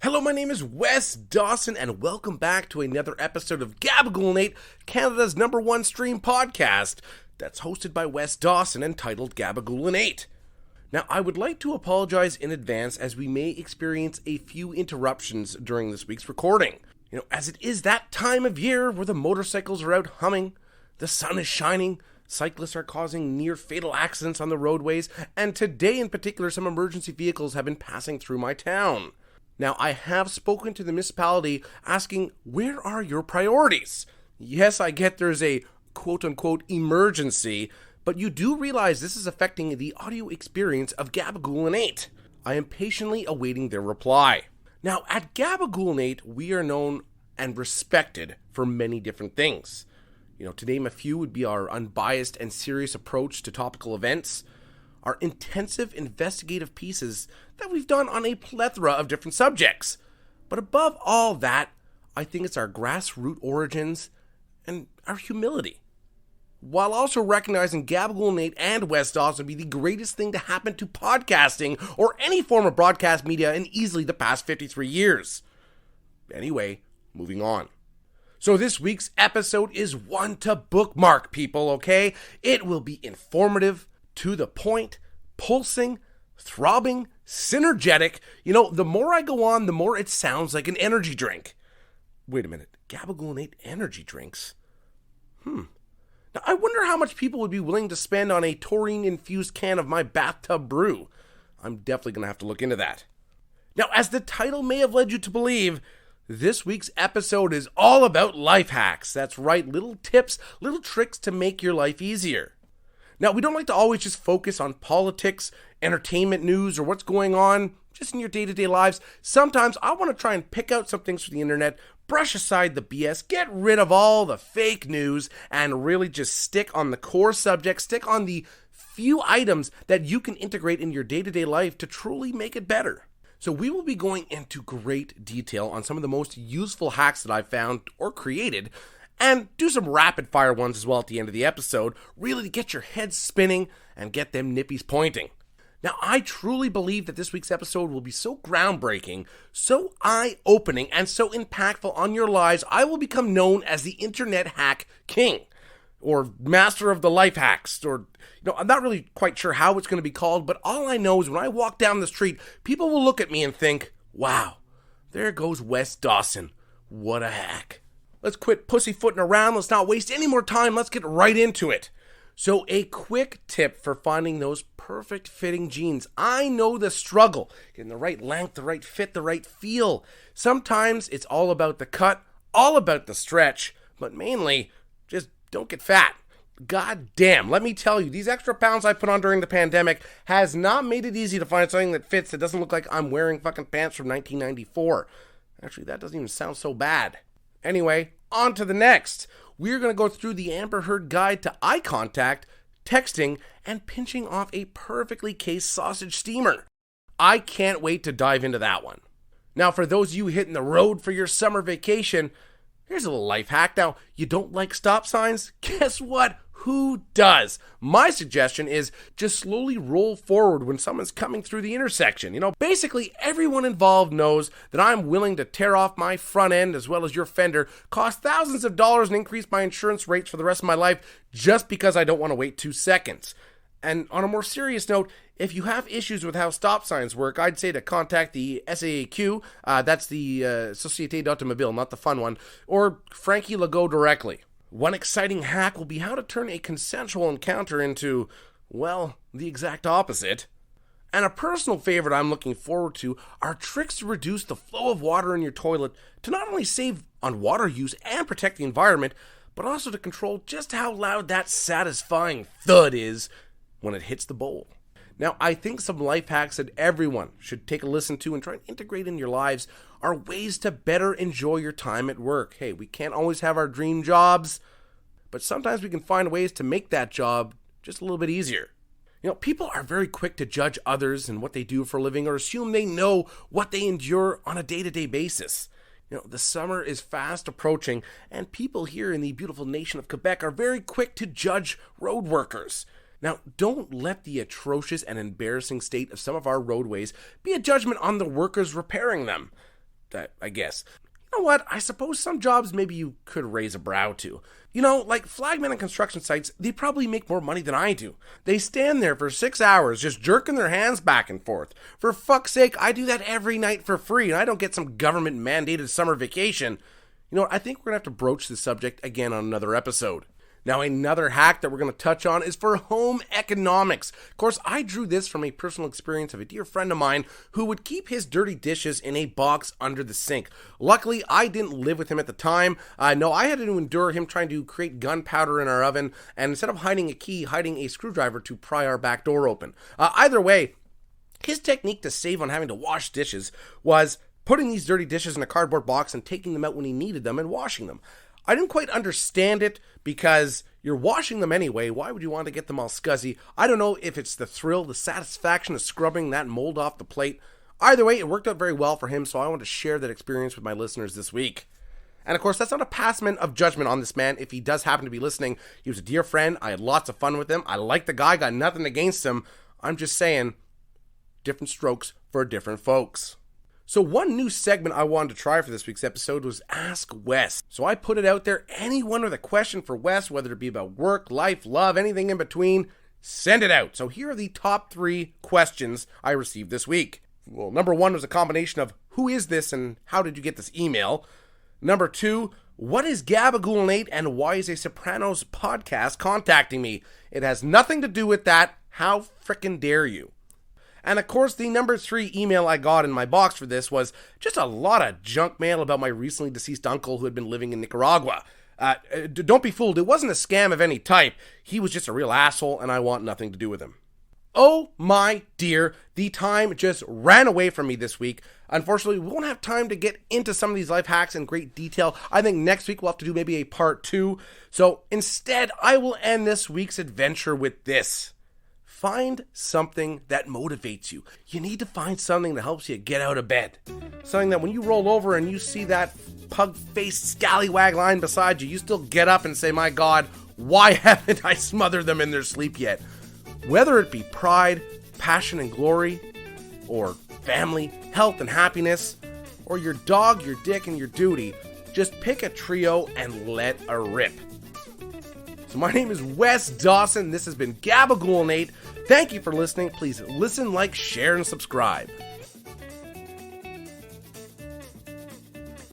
Hello, my name is Wes Dawson, and welcome back to another episode of Gabagool, Canada's #1 stream podcast that's hosted by Wes Dawson and titled Gabagool. Now, I would like to apologize in advance as we may experience a few interruptions during this week's recording. As it is that time of year where the motorcycles are out humming, the sun is shining, cyclists are causing near fatal accidents on the roadways, and today in particular, some emergency vehicles have been passing through my town. Now, I have spoken to the municipality asking, where are your priorities? Yes, I get there's a quote-unquote emergency, but you do realize this is affecting the audio experience of Gabagool. I am patiently awaiting their reply. Now, at Gabagool, we are known and respected for many different things. To name a few would be our unbiased and serious approach to topical events, our intensive investigative pieces that we've done on a plethora of different subjects. But above all that, I think it's our grassroots origins and our humility. While also recognizing Gabagool and Wes Dawson be the greatest thing to happen to podcasting or any form of broadcast media in easily the past 53 years. Anyway, moving on. So this week's episode is one to bookmark, people, okay? It will be informative, to the point, pulsing, throbbing, synergetic. The more I go on, the more it sounds like an energy drink. Wait a minute, Gabagool energy drinks? Now, I wonder how much people would be willing to spend on a taurine-infused can of my bathtub brew. I'm definitely going to have to look into that. Now, as the title may have led you to believe, this week's episode is all about life hacks. That's right, little tips, little tricks to make your life easier. Now, we don't like to always just focus on politics, entertainment news, or what's going on just in your day-to-day lives. Sometimes I want to try and pick out some things from the internet, brush aside the BS, get rid of all the fake news, and really just stick on the core subject, stick on the few items that you can integrate in your day-to-day life to truly make it better. So we will be going into great detail on some of the most useful hacks that I've found or created, and do some rapid fire ones as well at the end of the episode, really to get your head spinning and get them nippies pointing. Now, I truly believe that this week's episode will be so groundbreaking, so eye-opening, and so impactful on your lives, I will become known as the Internet Hack King, or Master of the Life Hacks, or, I'm not really quite sure how it's going to be called, but all I know is when I walk down the street, people will look at me and think, wow, there goes Wes Dawson. What a hack. Let's quit pussyfooting around. Let's not waste any more time. Let's get right into it. So a quick tip for finding those perfect fitting jeans. I know the struggle. Getting the right length, the right fit, the right feel. Sometimes it's all about the cut, all about the stretch, but mainly just don't get fat. God damn, let me tell you, these extra pounds I put on during the pandemic has not made it easy to find something that fits that doesn't look like I'm wearing fucking pants from 1994. Actually, that doesn't even sound so bad. Anyway, on to the next. We're going to go through the Amber Heard Guide to Eye Contact, Texting, and Pinching off a perfectly cased sausage steamer. I can't wait to dive into that one. Now, for those of you hitting the road for your summer vacation, here's a little life hack. Now, you don't like stop signs? Guess what? Who does? My suggestion is just slowly roll forward when someone's coming through the intersection. Basically everyone involved knows that I'm willing to tear off my front end as well as your fender, cost thousands of dollars and increase my insurance rates for the rest of my life just because I don't want to wait 2 seconds. And on a more serious note, if you have issues with how stop signs work, I'd say to contact the SAAQ, that's the Société d'Automobile, not the fun one, or Frankie Legault directly. One exciting hack will be how to turn a consensual encounter into, well, the exact opposite. And a personal favorite I'm looking forward to are tricks to reduce the flow of water in your toilet to not only save on water use and protect the environment, but also to control just how loud that satisfying thud is when it hits the bowl. Now, I think some life hacks that everyone should take a listen to and try and integrate in your lives are ways to better enjoy your time at work. Hey, we can't always have our dream jobs, but sometimes we can find ways to make that job just a little bit easier. People are very quick to judge others and what they do for a living or assume they know what they endure on a day-to-day basis. The summer is fast approaching, and people here in the beautiful nation of Quebec are very quick to judge road workers. Now, don't let the atrocious and embarrassing state of some of our roadways be a judgment on the workers repairing them. I guess. You know what? I suppose some jobs maybe you could raise a brow to. You know, like flagmen and construction sites, they probably make more money than I do. They stand there for 6 hours just jerking their hands back and forth. For fuck's sake, I do that every night for free, and I don't get some government-mandated summer vacation. You know what? I think we're going to have to broach this subject again on another episode. Now, another hack that we're going to touch on is for home economics. Of course, I drew this from a personal experience of a dear friend of mine who would keep his dirty dishes in a box under the sink. Luckily, I didn't live with him at the time. No, I had to endure him trying to create gunpowder in our oven, and instead of hiding a key, hiding a screwdriver to pry our back door open. Either way, his technique to save on having to wash dishes was putting these dirty dishes in a cardboard box and taking them out when he needed them and washing them. I didn't quite understand it because you're washing them anyway. Why would you want to get them all scuzzy? I don't know if it's the thrill, the satisfaction of scrubbing that mold off the plate. Either way, it worked out very well for him, so I want to share that experience with my listeners this week. And of course, that's not a passment of judgment on this man if he does happen to be listening. He was a dear friend. I had lots of fun with him. I like the guy, got nothing against him. I'm just saying, different strokes for different folks. So one new segment I wanted to try for this week's episode was Ask Wes. So I put it out there. Anyone with a question for Wes, whether it be about work, life, love, anything in between, send it out. So here are the top 3 questions I received this week. Well, number 1 was a combination of who is this and how did you get this email? Number 2, what is Gabagool Nate and why is a Sopranos podcast contacting me? It has nothing to do with that. How frickin' dare you? And of course, the number 3 email I got in my box for this was just a lot of junk mail about my recently deceased uncle who had been living in Nicaragua. Don't be fooled, it wasn't a scam of any type. He was just a real asshole and I want nothing to do with him. Oh my dear, the time just ran away from me this week. Unfortunately, we won't have time to get into some of these life hacks in great detail. I think next week we'll have to do maybe a part 2. So instead, I will end this week's adventure with this. Find something that motivates you. You need to find something that helps you get out of bed. Something that when you roll over and you see that pug-faced scallywag lying beside you, you still get up and say, my God, why haven't I smothered them in their sleep yet? Whether it be pride, passion and glory, or family, health and happiness, or your dog, your dick, and your duty, just pick a trio and let a rip. So my name is Wes Dawson. This has been Gabagool Nate. Thank you for listening. Please listen, like, share, and subscribe.